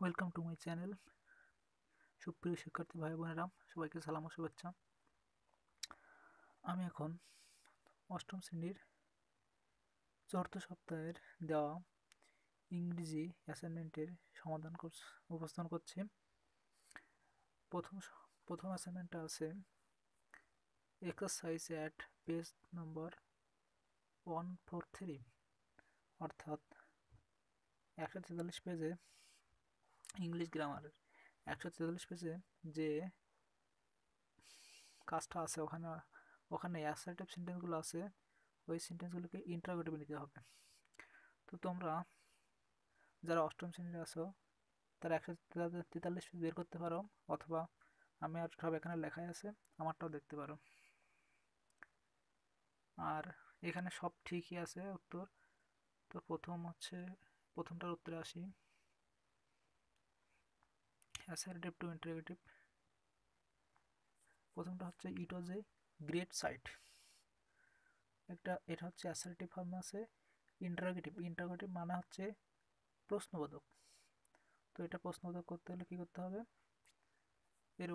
Welcome to my channel. সুপ্রিয় শিক্ষার্থী ভাই বোনেরা, সবাইকে সালাম ও শুভেচ্ছা। আমি এখন অষ্টম শ্রেণীর চতুর্থ সপ্তাহের দেওয়া ইংরেজি অ্যাসাইনমেন্টের সমাধান উপস্থাপন করছি। প্রথম প্রথম অ্যাসাইনমেন্টটা আছে এক্সারসাইজ অ্যাট পেজ নম্বর 143, অর্থাৎ 143 পেজে ইংলিশ গ্রামারের 143 পেজে যে কাজটা আছে ওখানে অ্যাসার্টিভ সেন্টেন্সগুলো আছে, ওই সেন্টেন্সগুলোকে ইন্টারোগেটিভে নিতে হবে। তো তোমরা যারা অষ্টম শ্রেণীতে আছো তারা 143 পেজ বের করতে পারো, অথবা আমি আর সব এখানে লেখাই আছে, আমারটাও দেখতে পারো। আর এখানে সব ঠিকই আছে উত্তর। তো প্রথমটার উত্তরে আসি। Assertive two interrogative. প্রথমটা হচ্ছে ইট ওয়াজ এ গ্রেট সাইট। এটা হচ্ছে অ্যাসার্টিভ ফর্মে আছে। ইন্টারোগেটিভ মানে হচ্ছে প্রশ্নবোধক। তো এটা প্রশ্নবোধক করতে হলে কি করতে হবে, এর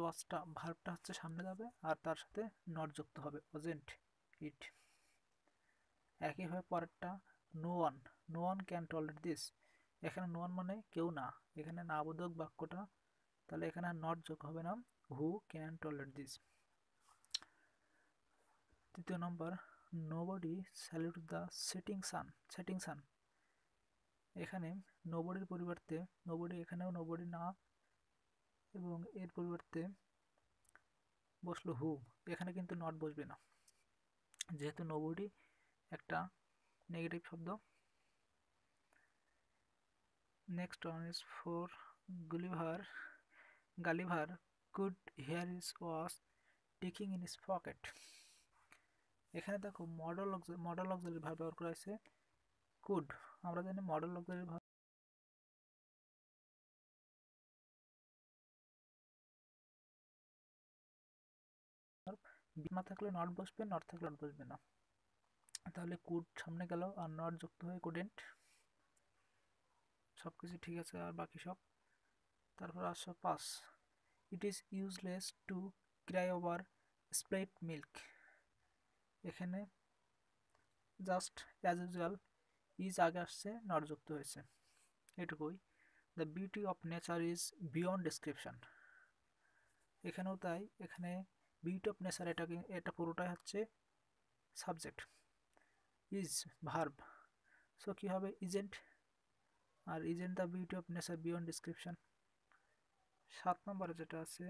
ভার্বটা হচ্ছে সামনে যাবে আর তার সাথে নট যুক্ত হবে, ওজেন্ট ইট। একইভাবে পরেরটা no one can tolerate this. এখানে নো ওয়ান মানে কেউ না, এখানে না বোধক বাক্যটা, তাহলে এখানে নট যোগ হবে না, হু ক্যান টলারেট দিস। তৃতীয় নম্বর, nobody salute the setting sun. এখানে নোবডির পরিবর্তে এখানেও নোবডি না, এবং এর পরিবর্তে বসলো হু। এখানে কিন্তু নট বসবে না, যেহেতু নোবডি একটা নেগেটিভ শব্দ। Next one is for Gulliver could hear his was ticking in his pocket. এখানে দেখো মডেল অক্সিলারি ভার্ব ব্যবহার করা হয়েছে কুড। আমরা জানি মডেল অক্সিলারি ভার্ব না থাকলে নট বসবে, নট থাকলে নট বসবে না। তাহলে কুড সামনে গেল আর নট যুক্ত হয়ে কুডেন্ট। সব কিছু ঠিক আছে আর বাকি সব। তারপর আসো পাস। It is useless to cry over split milk. এখানে জাস্ট অ্যাজ ইউজুয়াল ইজ আগে আসছে, নট যুক্ত হয়েছে, এটুকুই। The beauty of nature is beyond description. এখানেও তাই, এখানে বিউটি অফ নেচার এটা পুরোটাই হচ্ছে সাবজেক্ট, ইজ ভার্ব, সো কী হবে ইজেন্ট, আর isn't the beauty of nature beyond description. 7 নম্বরে যেটা আছে,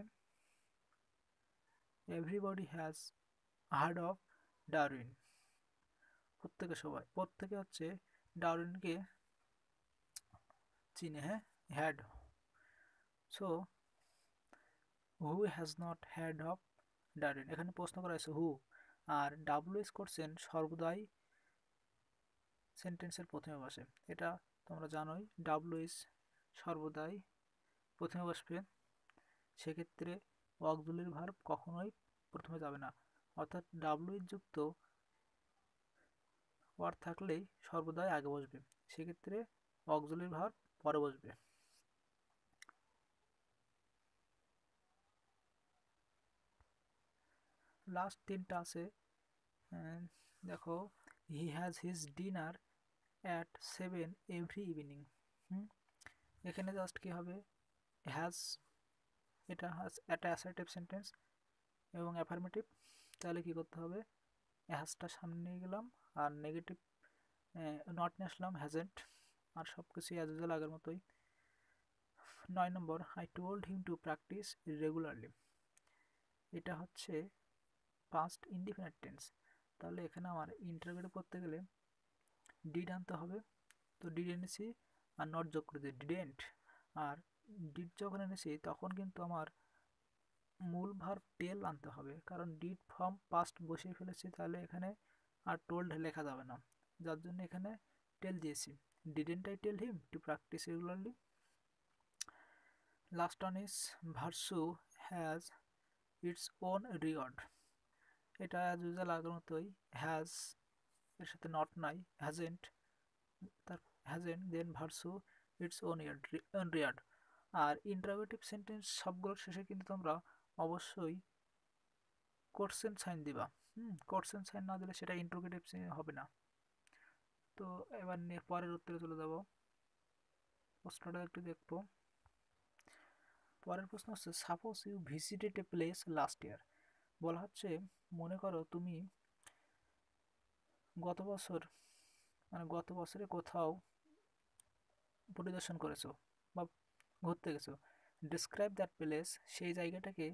everybody has heard of Darwin. প্রত্যেকে হচ্ছে ডারউইনকে চিনে, হ্যাঁ, had. So who has not had of Darwin. এখানে প্রশ্ন করা হয়েছে হু, আর ডাব্লিউএস করছেন সর্বদাই সেন্টেন্সের প্রথমে বসে। এটা তোমরা জানোই, ডাব্লিউএস সর্বদাই প্রথমে বসবে। সেক্ষেত্রে অক্সিলারি ভার্ব কখনোই প্রথমে যাবে না, অর্থাৎ ডাব্লিউএস যুক্ত ওয়ার্ড থাকলেই সর্বদাই আগে বসবে, সেক্ষেত্রে অক্সিলারি ভার্ব পরে বসবে। লাস্ট 3টা আছে। দেখো, he has his dinner at 7 every evening. এখানে জাস্ট কি হবে, হ্যাজ, এটা একটা অ্যাসার্টিভ সেন্টেন্স এবং অ্যাফার্মেটিভ, তাহলে কি করতে হবে, হ্যাজটা সামনে নিয়ে গেলাম আর নেগেটিভ নট নিয়ে আসলাম হ্যাজেন্ট, আর সব কিছুই অ্যাজ ইউজুয়াল আগের মতোই। 9 নম্বর, I told him to practice regularly. এটা হচ্ছে পাস্ট ইনডিফিনিট টেন্স, তাহলে এখানে আমার ইন্টারোগেটিভ করতে গেলে ডিড আনতে হবে। তো ডিড এনেছি আর নট যোগ করে দিই ডিডেন্ট, আর ডিড যখন এনেছি তখন কিন্তু আমার মূল ভার্ব টেল আনতে হবে, কারণ ডিড ফর্ম পাস্ট বসিয়ে ফেলেছি, তাহলে এখানে আর টোল্ড লেখা যাবে না, যার জন্য এখানে টেল দিয়েছি। Didn't I tell him to practice regularly. Last one is virtue has its own reward. এটা অ্যাজ ইউজুয়াল আগের মতোই, হ্যাজ এর সাথে নট নাই, hasn't, then virtue its own reward. আর ইন্টারোগেটিভ সেন্টেন্স সবগুলোর শেষে কিন্তু তোমরা অবশ্যই কোশ্চেন সাইন দিবা। কোশ্চেন সাইন না দিলে সেটা ইন্টারোগেটিভ হবে না। তো এবার নিয়ে পরের উত্তরে চলে যাব। প্রশ্নটা একটু দেখবো। পরের প্রশ্ন হচ্ছে suppose you visited a place last year. বলা হচ্ছে মনে করো তুমি গত বছর গত বছরে কোথাও পরিদর্শন করেছো বা ঘুরতে গেছো। ডিসক্রাইব দ্যাট প্লেস, সেই জায়গাটাকে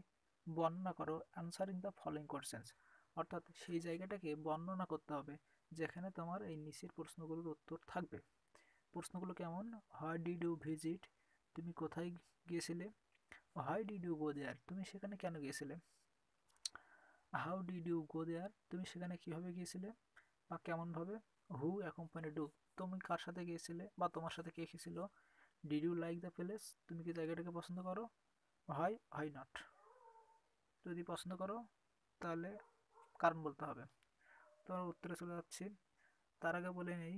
বর্ণনা করো অ্যান্সারিং দ্য ফলোইং কোশ্চেন্স। অর্থাৎ সেই জায়গাটাকে বর্ণনা করতে হবে যেখানে তোমার এই নিচের প্রশ্নগুলোর উত্তর থাকবে। প্রশ্নগুলো কেমন? হোয়ার ডিড ইউ ভিজিট, তুমি কোথায় গিয়েছিলে? হোয়াই ডিড ইউ গো দেয়ার, তুমি সেখানে কেন গিয়েছিলে? হাউ ডিড ইউ গো দেয়ার, তুমি সেখানে কিভাবে গিয়েছিলে বা কেমনভাবে? হু অ্যাকম্পানি ডু, তুমি কার সাথে গিয়েছিলে বা তোমার সাথে কে গিয়েছিল? Did you like the place, তুমি কি জায়গাটাকে পছন্দ করো? হয় হয় নট, যদি পছন্দ করো তাহলে কারণ বলতে হবে। তোমার উত্তরে চলে যাচ্ছি। তার আগে বলে নেই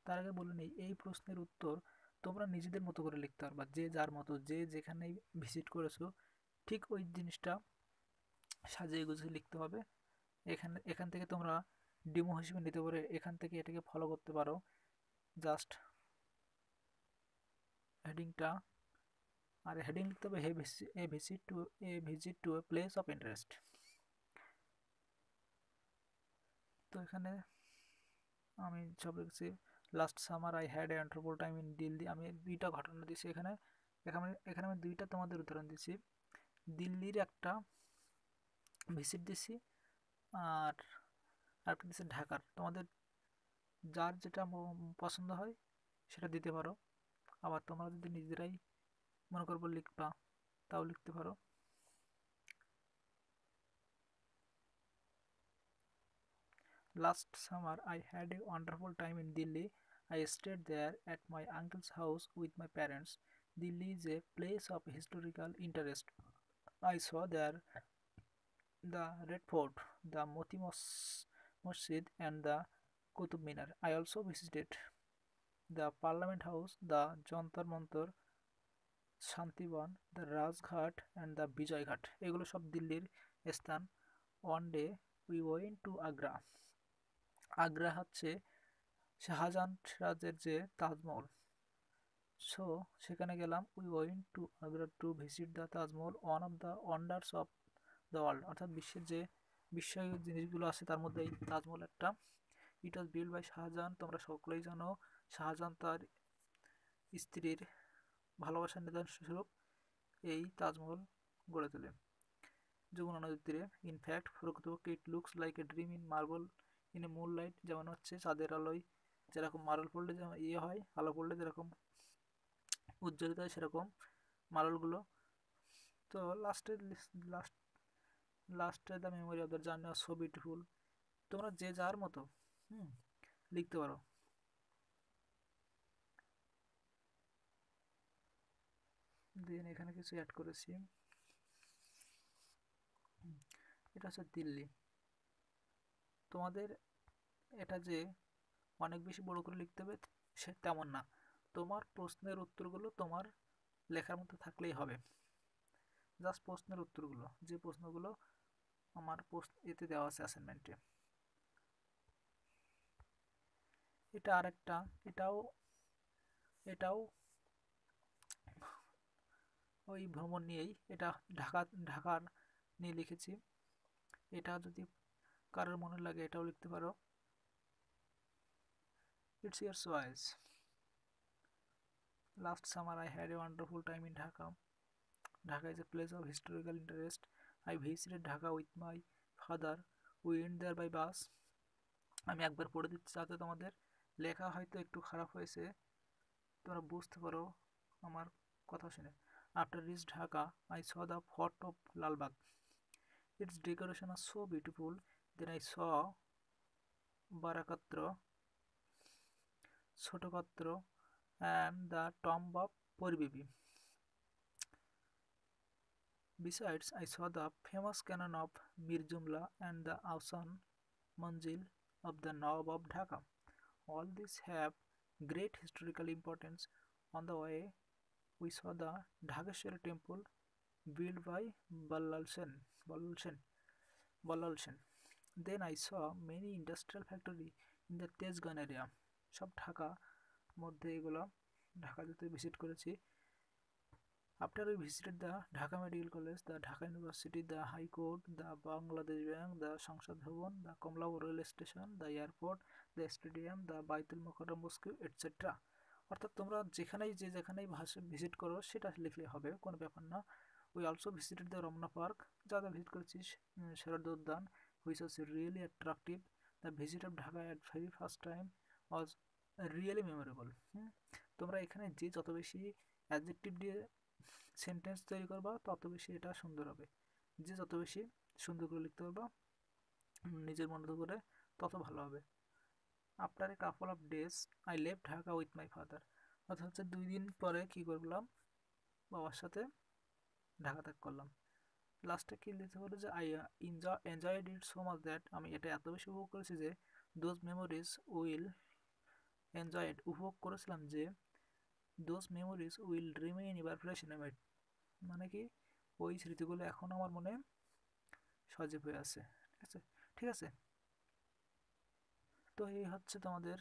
তার আগে বলে নেই এই প্রশ্নের উত্তর তোমরা নিজেদের মতো করে লিখতে পারবা, যে যার মতো, যে যেখানে ভিজিট করেছো ঠিক ওই জিনিসটা সাজিয়ে গুছিয়ে লিখতে হবে। এখান থেকে তোমরা ডেমো হিসেবে নিতে পারো, এখান থেকে এটাকে ফলো করতে পারো। জাস্ট হেডিংটা, আর হেডিং লিখতে হবে a visit to a place of interest. তো এখানে আমি সব লিখছি last summer I had a wonderful time in Delhi. আমি দুইটা ঘটনা দিয়েছি এখানে। এখানে এখানে আমি দুইটা তোমাদের উদাহরণ দিচ্ছি। দিল্লির একটা ভিজিট দিছি, আর আরেকটা দিচ্ছি ঢাকার। তোমাদের যার যেটা পছন্দ হয় সেটা দিতে পারো। আবার তোমরা যদি নিজেরাই মনে করবো লিখবা, তাও লিখতে পারো। Last summer I had a wonderful time in Delhi. I stayed there at my uncle's house with my parents. Delhi is a place of historical interest. I saw there the Red Fort, the Masjid, and the Qutub Minar. I also visited the Parliament House, the Jantar Mantar, Shantivan, the Rajghat and the Vijayghat, এগুলো সব দিল্লির স্থান। One day we went to Agra. Agra হচ্ছে শাহজাহান সিরাজের যে Taj Mahal. So সেখানে গেলাম। We went to Agra to visit the Taj Mahal, one of the wonders of the world. অর্থাৎ বিশ্বের যে বিস্ময়কর জিনিসগুলো আছে তার মধ্যে এই তাজমহল একটা। ইট ওয়াজ বিল্ড বাই শাহজাহান। তোমরা সকলেই জানো শাহজাহান তার স্ত্রীর ভালোবাসার নিদর্শনস্বরূপ এই তাজমহল গড়ে তোলে যমুনা নদীর তীরে। ইনফ্যাক্ট প্রকৃতপক্ষে it looks like a dream in marble in a moon light. যেমন হচ্ছে চাঁদের আলোয় যেরকম মার্বেল পড়লে যেমন হয়, আলো পড়লে যেরকম উজ্জ্বলিত হয় সেরকম মার্বেলগুলো। তো লাস্টে the memory of the journey of so beautiful. তোমরা যে যার মতো লিখতে পারো। দেন এখানে কিছু অ্যাড করেছি। এটা হচ্ছে দিল্লি। তোমাদের এটা যে অনেক বেশি বড় করে লিখতে হবে সে তেমন না। তোমার প্রশ্নের উত্তরগুলো তোমার লেখার মধ্যে থাকলেই হবে। জাস্ট প্রশ্নের উত্তরগুলো, যে প্রশ্নগুলো আমার এতে দেওয়া আছে অ্যাসাইনমেন্টে। এটা আরেকটা, এটাও এটাও ওই ভ্রমণ নিয়েই। এটা ঢাকার নিয়ে লিখেছি। এটা যদি কারোর মনে লাগে এটাও লিখতে পারো। It's year choice. Last summer I had a wonderful time in Dhaka. Dhaka is a place of historical interest. I visited Dhaka with my father. We went there by bus. আমি একবার পড়ে দিচ্ছি যাতে তোমাদের লেখা হয়তো একটু খারাপ হয়েছে, তোমরা বুঝতে পারো আমার কথা শুনে। After reached Dhaka, I saw the fort of Lalbagh. Its decoration was so beautiful. Then I saw Barakatra, Chotokatra, and the tomb of Poribibi. Besides, I saw the famous cannon of Mir Jumla and the Ausan Manzil of the Nawab of Dhaka. All these have great historical importance. On the way, we saw the Dhageshwari temple built by Ballal Sen. Ballal Sen. Ballal Sen. Then I saw many industrial factory in the Tezgan area. সব ঢাকা মধ্যে এগুলো ঢাকা যেতে visit করেছি। After we visited the Dhaka Medical College, the Dhaka University, the High Court, the Bangladesh Bank, the Sangsad Bhavan, the Komla Railway Station, the airport, the stadium, the Baitul Mukarram Mosque, etc. অর্থাৎ তোমরা যেখানেই ভাষা visit করো সেটা লিখলে হবে, কোনো ব্যাপার না। We also visited the Ramna park, যা ভিজিট করেছিস শারদ উদ্যান, which was really attractive. The visit of Dhaka at very first time was really memorable. তোমরা এখানে যে যত বেশি অ্যাডজেক্টিভ দিয়ে সেন্টেন্স তৈরি করবা তত বেশি এটা সুন্দর হবে, যে যত বেশি সুন্দর করে লিখতে পারবা নিজের মতো করে তত ভালো হবে। After a couple of days I left Dhaka with my father, অর্থাৎ হচ্ছে 2 দিন পরে কী করলাম, বাবার সাথে ঢাকা ত্যাগ করলাম। লাস্টে কি লিখতে পারো যে I enjoyed it so much that, আমি এটা এত বেশি উপভোগ করেছি যে দোজ মেমোরিজ উইল এনজয়েড, উপভোগ করেছিলাম যে those memories will remain ever fresh in my, মানে কি ওই স্মৃতিগুলো এখন আমার মনে সজীব হয়ে আছে। ঠিক আছে, ঠিক আছে। তো এই হচ্ছে তোমাদের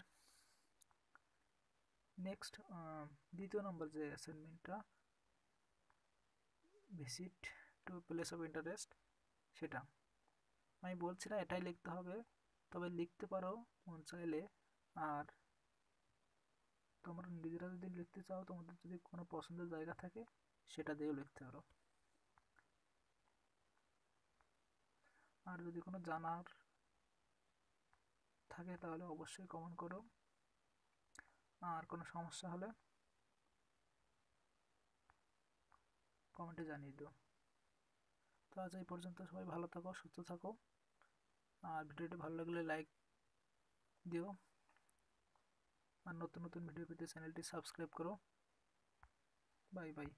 নেক্সট দ্বিতীয় নম্বর যে অ্যাসাইনমেন্টটা, visit to place of interest, সেটা আমি বলছি না এটাই লিখতে হবে, তবে লিখতে পারো মন চাইলে। আর তোমরা নিজেরা যদি লিখতে চাও, তোমাদের যদি কোনো পছন্দের জায়গা থাকে সেটা দিয়েও লিখতে পারো। আর যদি কোনো জানার থাকে তাহলে অবশ্যই কমেন্ট করো, আর কোনো সমস্যা হলে কমেন্টে জানিয়ে দিও। তো আজ এই পর্যন্ত, সবাই ভালো থাকো, সুস্থ থাকো, আর ভিডিওটি ভালো লাগলে লাইক দিও, আর নতুন নতুন ভিডিও পেতে চ্যানেলটি সাবস্ক্রাইব করো। Bye bye.